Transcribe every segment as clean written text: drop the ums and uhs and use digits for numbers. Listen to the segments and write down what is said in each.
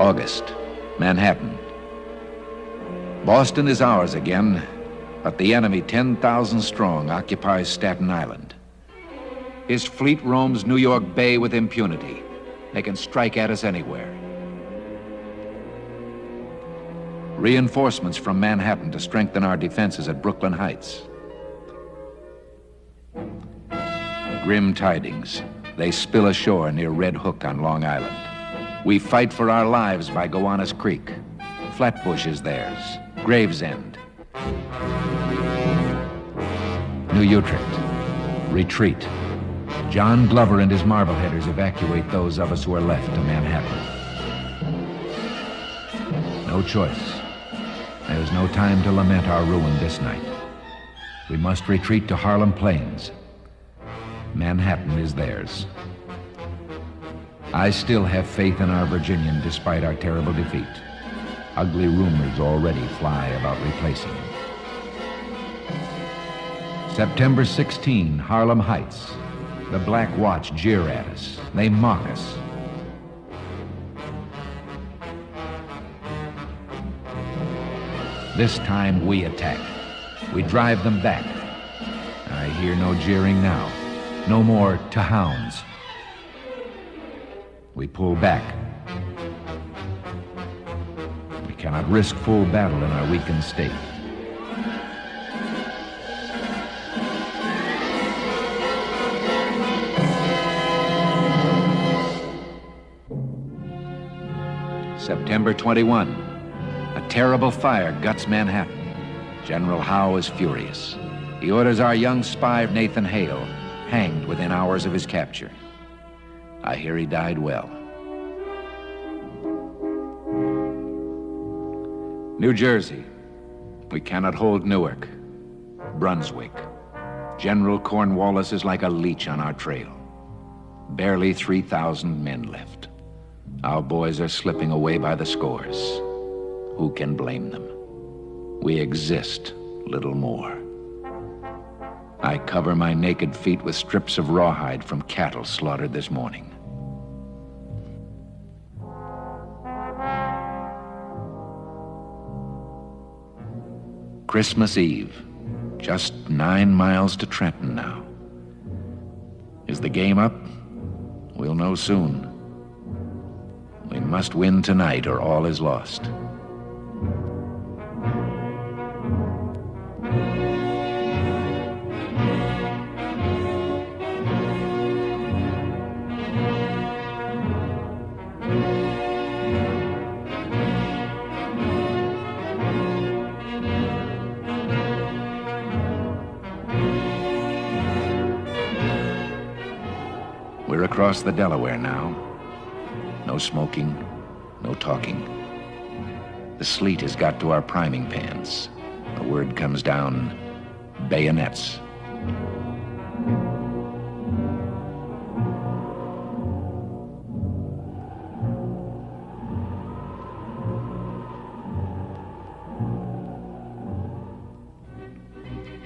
August, Manhattan. Boston is ours again, but the enemy, 10,000 strong, occupies Staten Island. His fleet roams New York Bay with impunity. They can strike at us anywhere. Reinforcements from Manhattan to strengthen our defenses at Brooklyn Heights. Grim tidings. They spill ashore near Red Hook on Long Island. We fight for our lives by Gowanus Creek. Flatbush is theirs. Gravesend. New Utrecht. Retreat. John Glover and his Marbleheaders evacuate those of us who are left to Manhattan. No choice. There's no time to lament our ruin this night. We must retreat to Harlem Plains. Manhattan is theirs. I still have faith in our Virginian despite our terrible defeat. Ugly rumors already fly about replacing him. September 16, Harlem Heights. The Black Watch jeer at us. They mock us. This time we attack. We drive them back. I hear no jeering now. No more to hounds. We pull back. We cannot risk full battle in our weakened state. September 21. A terrible fire guts Manhattan. General Howe is furious. He orders our young spy, Nathan Hale, hanged within hours of his capture. I hear he died well. New Jersey. We cannot hold Newark. Brunswick. General Cornwallis is like a leech on our trail. Barely 3,000 men left. Our boys are slipping away by the scores. Who can blame them? We exist, little more. I cover my naked feet with strips of rawhide from cattle slaughtered this morning. Christmas Eve. Just 9 miles to Trenton now. Is the game up? We'll know soon. We must win tonight or all is lost. We're across the Delaware now. No smoking, no talking. The sleet has got to our priming pans. The word comes down, bayonets.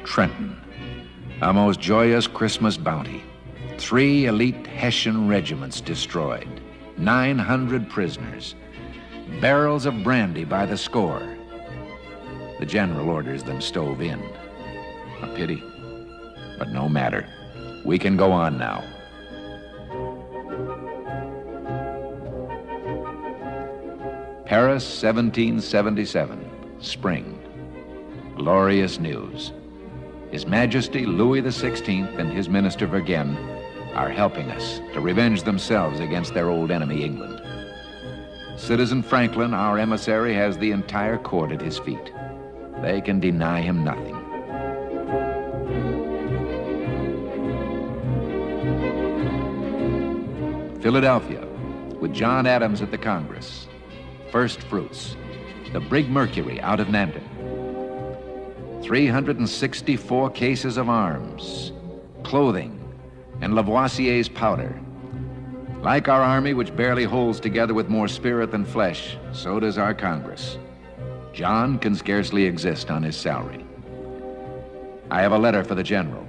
Trenton, a most joyous Christmas bounty. 3 elite Hessian regiments destroyed. 900 prisoners. Barrels of brandy by the score. The general orders them stove in. A pity, but no matter. We can go on now. Paris, 1777, spring. Glorious news. His Majesty Louis XVI and his Minister Vergennes are helping us to revenge themselves against their old enemy, England. Citizen Franklin, our emissary, has the entire court at his feet. They can deny him nothing. Philadelphia, with John Adams at the Congress. First fruits, the brig Mercury out of Nantucket. 364 cases of arms, clothing, and Lavoisier's powder. Like our army, which barely holds together with more spirit than flesh, so does our Congress. John can scarcely exist on his salary. I have a letter for the general.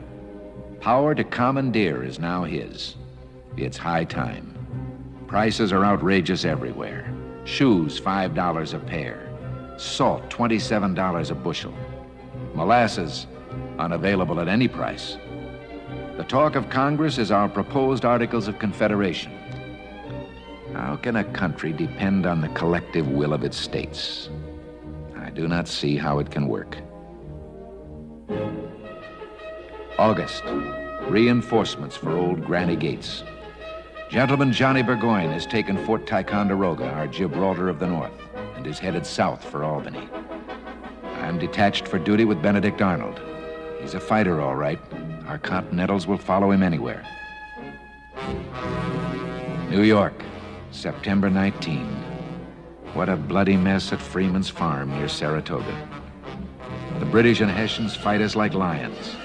Power to commandeer is now his. It's high time. Prices are outrageous everywhere. Shoes, $5 a pair. Salt, $27 a bushel. Molasses, unavailable at any price. The talk of Congress is our proposed Articles of Confederation. How can a country depend on the collective will of its states? I do not see how it can work. August, reinforcements for old Granny Gates. Gentleman Johnny Burgoyne has taken Fort Ticonderoga, our Gibraltar of the North, and is headed south for Albany. I am detached for duty with Benedict Arnold. He's a fighter, all right. Our Continentals will follow him anywhere. New York, September 19. What a bloody mess at Freeman's Farm near Saratoga. The British and Hessians fight us like lions.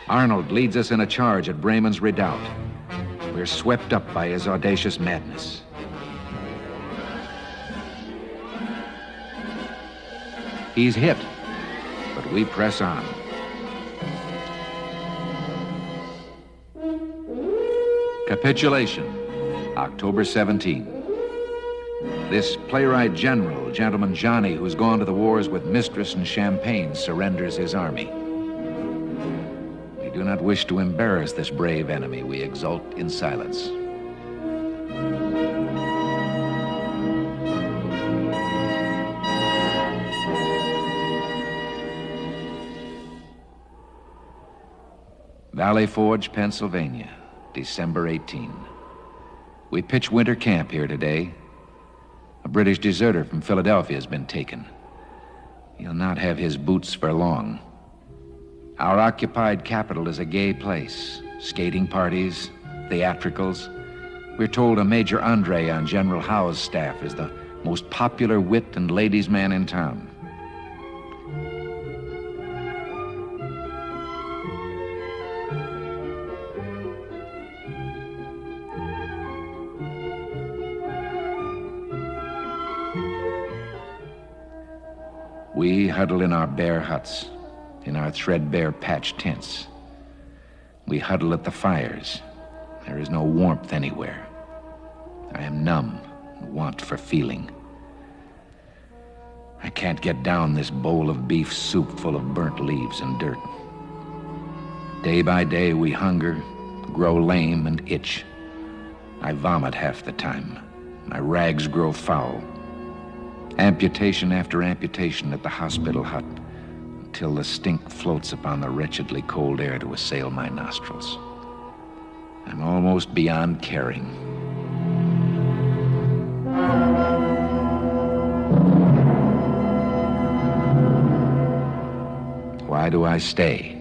Arnold leads us in a charge at Bremen's Redoubt. We're swept up by his audacious madness. He's hit, but we press on. Capitulation, October 17. This playwright general, Gentleman Johnny, who's gone to the wars with Mistress and Champagne, surrenders his army. We do not wish to embarrass this brave enemy. We exult in silence. Valley Forge, Pennsylvania, December 18. We pitch winter camp here today. A British deserter from Philadelphia has been taken. He'll not have his boots for long. Our occupied capital is a gay place. Skating parties, theatricals. We're told a Major Andre on General Howe's staff is the most popular wit and ladies' man in town. We huddle in our bare huts, in our threadbare patch tents. We huddle at the fires. There is no warmth anywhere. I am numb and want for feeling. I can't get down this bowl of beef soup full of burnt leaves and dirt. Day by day we hunger, grow lame and itch. I vomit half the time. My rags grow foul. Amputation after amputation at the hospital hut until the stink floats upon the wretchedly cold air to assail my nostrils. I'm almost beyond caring. Why do I stay?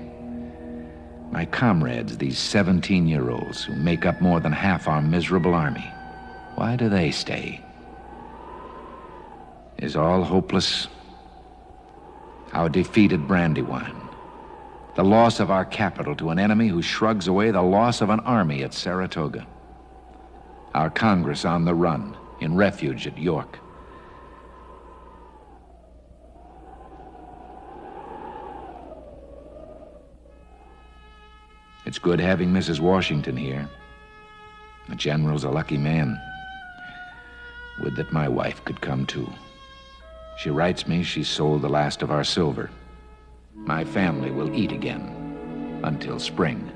My comrades, these 17-year-olds who make up more than half our miserable army, why do they stay? Is all hopeless? Our defeat at Brandywine, the loss of our capital to an enemy who shrugs away the loss of an army at Saratoga, our Congress on the run, in refuge at York. It's good having Mrs. Washington here. The General's a lucky man. Would that my wife could come too. She writes me she's sold the last of our silver. My family will eat again until spring.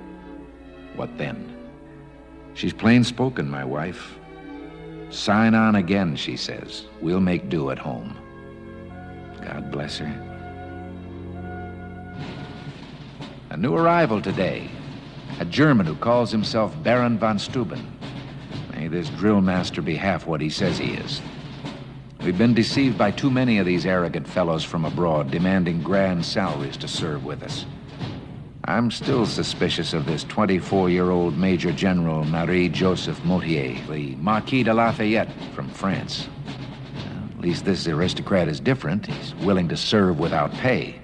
What then? She's plain spoken, my wife. Sign on again, she says. We'll make do at home. God bless her. A new arrival today. A German who calls himself Baron von Steuben. May this drill master be half what he says he is. We've been deceived by too many of these arrogant fellows from abroad, demanding grand salaries to serve with us. I'm still suspicious of this 24-year-old Major General Marie-Joseph Motier, the Marquis de Lafayette from France. At least this aristocrat is different. He's willing to serve without pay.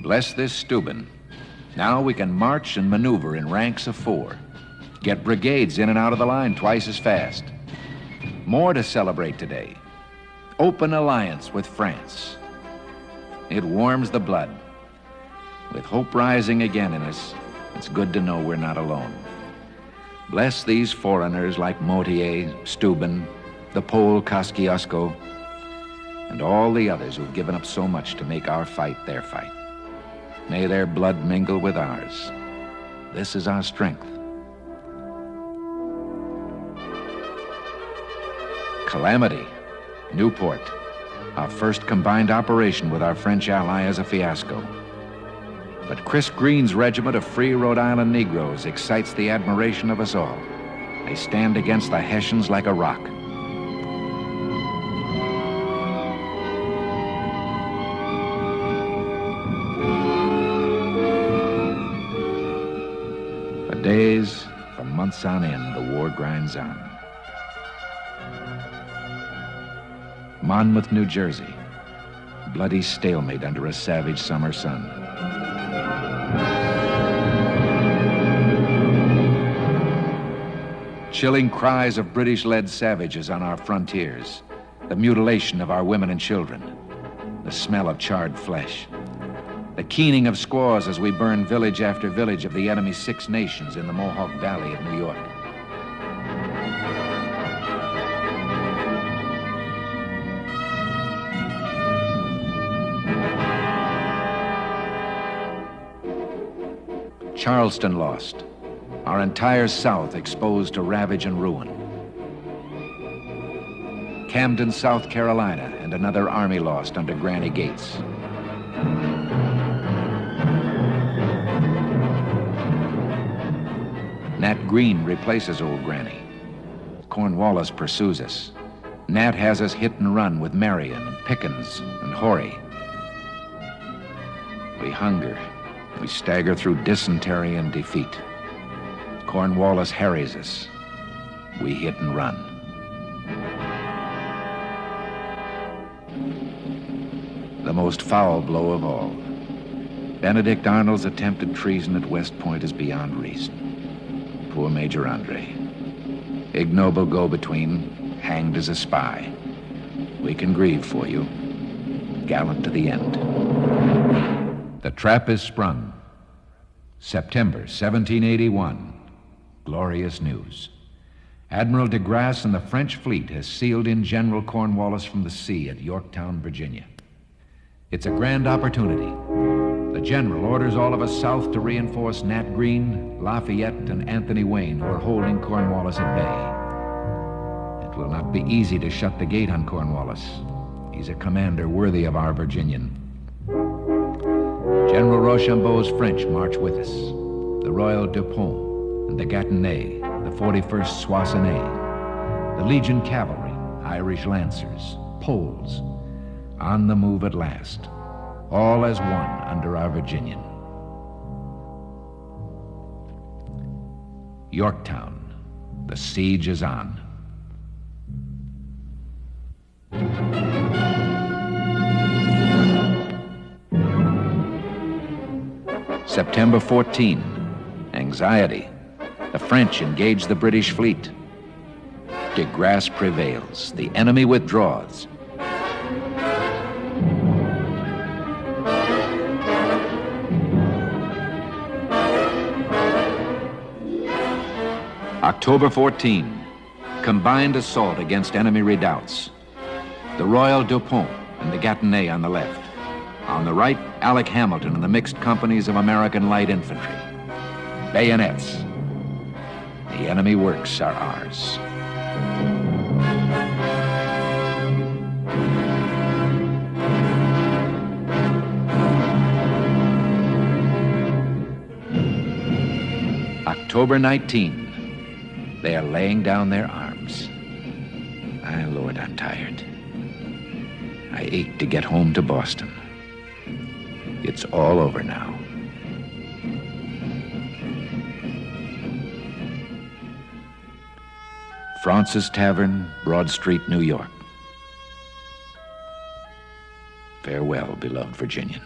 Bless this Steuben. Now we can march and maneuver in ranks of 4. Get brigades in and out of the line twice as fast. More to celebrate today. Open alliance with France. It warms the blood. With hope rising again in us, it's good to know we're not alone. Bless these foreigners like Motier, Steuben, the Pole Kosciuszko, and all the others who've given up so much to make our fight their fight. May their blood mingle with ours. This is our strength. Calamity, Newport. Our first combined operation with our French ally is a fiasco. But Chris Green's regiment of free Rhode Island Negroes excites the admiration of us all. They stand against the Hessians like a rock. For days, for months on end, the war grinds on. Monmouth, New Jersey. Bloody stalemate under a savage summer sun. Chilling cries of British-led savages on our frontiers. The mutilation of our women and children. The smell of charred flesh. The keening of squaws as we burn village after village of the enemy's 6 nations in the Mohawk Valley of New York. Charleston lost. Our entire South exposed to ravage and ruin. Camden, South Carolina, and another army lost under Granny Gates. Nat Green replaces old Granny. Cornwallis pursues us. Nat has us hit and run with Marion and Pickens and Horry. We hunger. We stagger through dysentery and defeat. Cornwallis harries us. We hit and run. The most foul blow of all. Benedict Arnold's attempted treason at West Point is beyond reason. Poor Major Andre. Ignoble go-between, hanged as a spy. We can grieve for you. Gallant to the end. The trap is sprung. September 1781. Glorious news. Admiral de Grasse and the French fleet has sealed in General Cornwallis from the sea at Yorktown, Virginia. It's a grand opportunity. The general orders all of us south to reinforce Nat Green, Lafayette, and Anthony Wayne, who are holding Cornwallis at bay. It will not be easy to shut the gate on Cornwallis. He's a commander worthy of our Virginian. General Rochambeau's French march with us. The Royal Dupont and the Gâtinais, the 41st Soissonnais, the Legion Cavalry, Irish Lancers, Poles, on the move at last, all as one under our Virginian. Yorktown, the siege is on. September 14, anxiety. The French engage the British fleet. De Grasse prevails. The enemy withdraws. October 14, combined assault against enemy redoubts. The Royal Dupont and the Gâtinais on the left. On the right, Alec Hamilton and the mixed companies of American light infantry. Bayonets. The enemy works are ours. October 19, they are laying down their arms. My Lord, I'm tired. I ache to get home to Boston. It's all over now. Fraunces Tavern, Broad Street, New York. Farewell, beloved Virginian.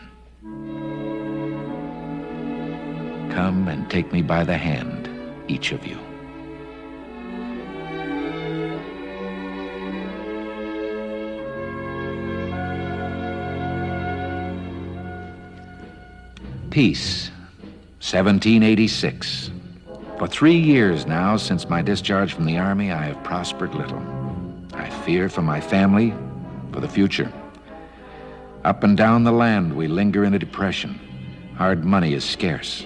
Come and take me by the hand, each of you. Peace, 1786. For 3 years now, since my discharge from the Army, I have prospered little. I fear for my family, for the future. Up and down the land, we linger in a depression. Hard money is scarce.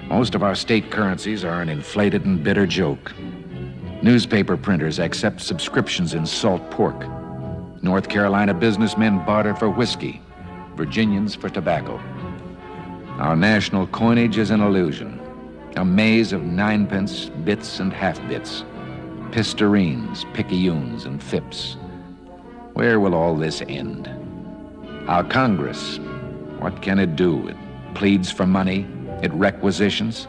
Most of our state currencies are an inflated and bitter joke. Newspaper printers accept subscriptions in salt pork. North Carolina businessmen barter for whiskey, Virginians for tobacco. Our national coinage is an illusion, a maze of ninepence, bits, and half-bits, pistareens, picayunes, and fips. Where will all this end? Our Congress, what can it do? It pleads for money, it requisitions.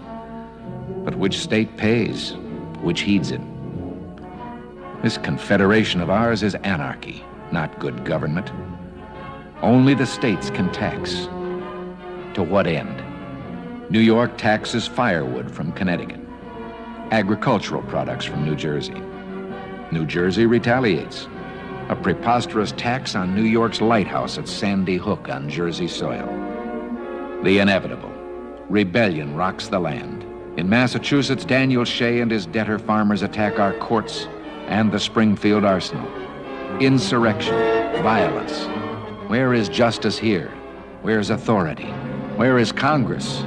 But which state pays? Which heeds it? This confederation of ours is anarchy, not good government. Only the states can tax. To what end? New York taxes firewood from Connecticut, agricultural products from New Jersey. New Jersey retaliates. A preposterous tax on New York's lighthouse at Sandy Hook on Jersey soil. The inevitable. Rebellion rocks the land. In Massachusetts, Daniel Shea and his debtor farmers attack our courts and the Springfield Arsenal. Insurrection, violence. Where is justice here? Where is authority? Where is Congress?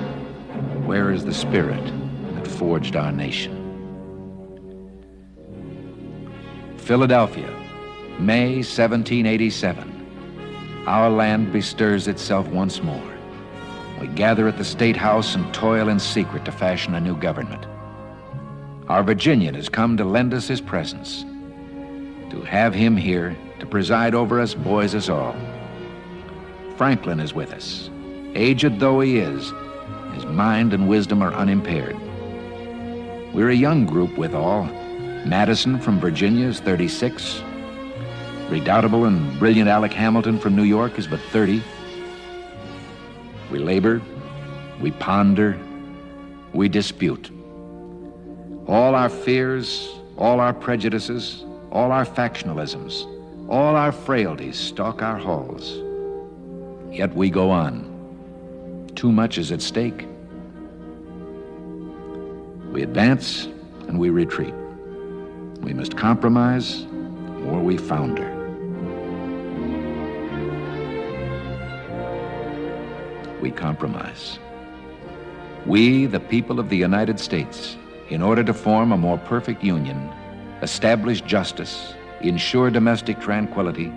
Where is the spirit that forged our nation? Philadelphia, May 1787. Our land bestirs itself once more. We gather at the State House and toil in secret to fashion a new government. Our Virginian has come to lend us his presence. To have him here, to preside over us, buoys us all. Franklin is with us. Aged though he is, his mind and wisdom are unimpaired. We're a young group withal. Madison from Virginia is 36. Redoubtable and brilliant Alec Hamilton from New York is but 30. We labor, we ponder, we dispute. All our fears, all our prejudices, all our factionalisms, all our frailties stalk our halls. Yet we go on. Too much is at stake. We advance and we retreat. We must compromise or we founder. We compromise. We, the people of the United States, in order to form a more perfect union, establish justice, ensure domestic tranquility,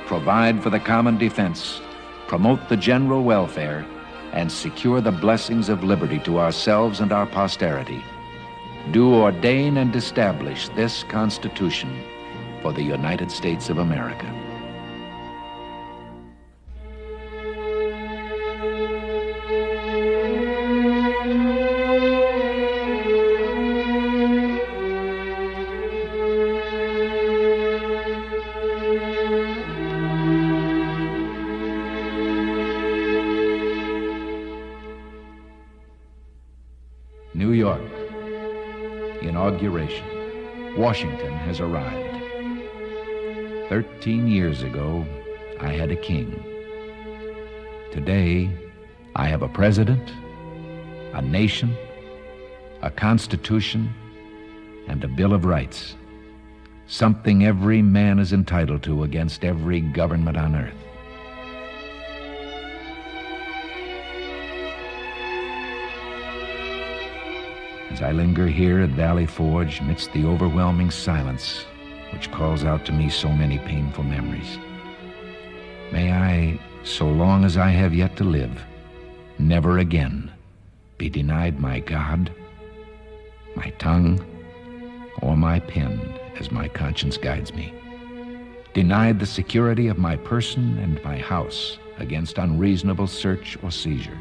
provide for the common defense, promote the general welfare, and secure the blessings of liberty to ourselves and our posterity, do ordain and establish this Constitution for the United States of America. New York, inauguration. Washington has arrived. 13 years ago, I had a king. Today, I have a president, a nation, a constitution, and a Bill of Rights. Something every man is entitled to against every government on earth. As I linger here at Valley Forge amidst the overwhelming silence which calls out to me so many painful memories, may I, so long as I have yet to live, never again be denied my God, my tongue, or my pen as my conscience guides me, denied the security of my person and my house against unreasonable search or seizure,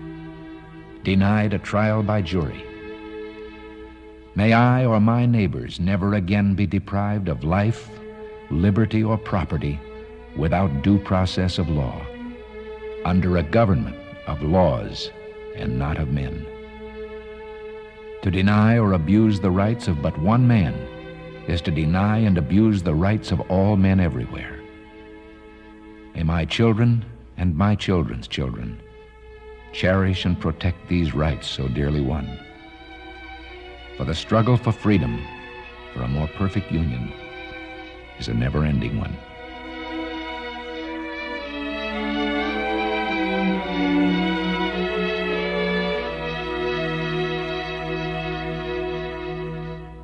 denied a trial by jury. May I or my neighbors never again be deprived of life, liberty, or property without due process of law, under a government of laws and not of men. To deny or abuse the rights of but one man is to deny and abuse the rights of all men everywhere. May my children and my children's children cherish and protect these rights so dearly won. For the struggle for freedom, for a more perfect union, is a never-ending one.